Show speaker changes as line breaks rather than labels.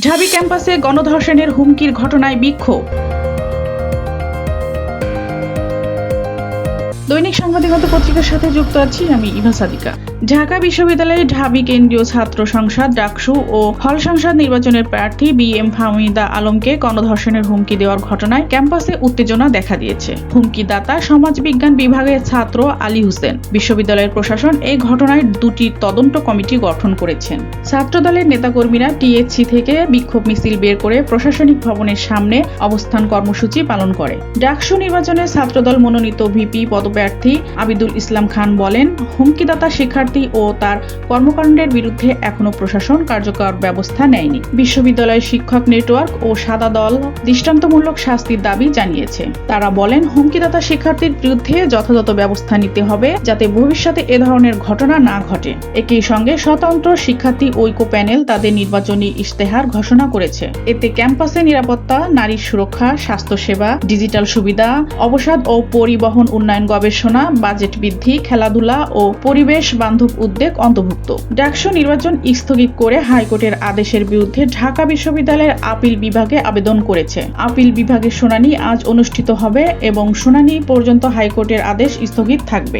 ঢাবি ক্যাম্পাসে গণধর্ষণের হুমকির ঘটনায় বিক্ষোভ। দৈনিক সাংবাদিকতা পত্রিকার সাথে যুক্ত আছি আমি ইভা সাদিকা। ঢাকা বিশ্ববিদ্যালয়ের ঢাবি কেন্দ্রীয় ছাত্র সংসদ ডাকসু ও হল সংসদ নির্বাচনের প্রার্থী BM ফাহমিদা আলমকে গণধর্ষণের হুমকি দেওয়ার ঘটনায় ক্যাম্পাসে উত্তেজনা দেখা দিয়েছে। হুমকিদাতা সমাজবিজ্ঞান বিভাগের ছাত্র আলী হোসেন। বিশ্ববিদ্যালয়ের প্রশাসন এই ঘটনায় দুটি তদন্ত কমিটি গঠন করেছেন। ছাত্রদলের নেতাকর্মীরা THC থেকে বিক্ষোভ মিছিল বের করে প্রশাসনিক ভবনের সামনে অবস্থান কর্মসূচি পালন করে। ডাকসু নির্বাচনে ছাত্রদল মনোনীত VP পদপ্রার্থী আবিদুল ইসলাম খান বলেন, হুমকিদাতা শিক্ষার্থী ও তার কর্মকাণ্ডের বিরুদ্ধে এখনো প্রশাসন কার্যকর ব্যবস্থা নেয়নি। বিশ্ববিদ্যালয়ের শিক্ষক নেটওয়ার্ক ও সাদা দল দৃষ্টান্তমূলক শাস্তির দাবি জানিয়েছে। তারা বলেন, হুমকিদাতা শিক্ষার্থীর বিরুদ্ধে যথাযথ ব্যবস্থা নিতে হবে যাতে ভবিষ্যতে এ ধরনের ঘটনা না ঘটে। একই সঙ্গে স্বতন্ত্র শিক্ষার্থী ঐক্য প্যানেল তাদের নির্বাচনী ইশতেহার ঘোষণা করেছে। এতে ক্যাম্পাসে নিরাপত্তা, নারীর সুরক্ষা, স্বাস্থ্যসেবা, ডিজিটাল সুবিধা, অবসাদ ও পরিবহন উন্নয়ন, গবেষণা, বাজেট বৃদ্ধি, খেলাধুলা ও পরিবেশ বান্ধব উদ্যোগ অন্তর্ভুক্ত। ডাকসু নির্বাচন স্থগিত করে হাইকোর্টের আদেশের বিরুদ্ধে ঢাকা বিশ্ববিদ্যালয়ের আপিল বিভাগে আবেদন করেছে। আপিল বিভাগের শুনানি আজ অনুষ্ঠিত হবে এবং শুনানি পর্যন্ত হাইকোর্টের আদেশ স্থগিত থাকবে।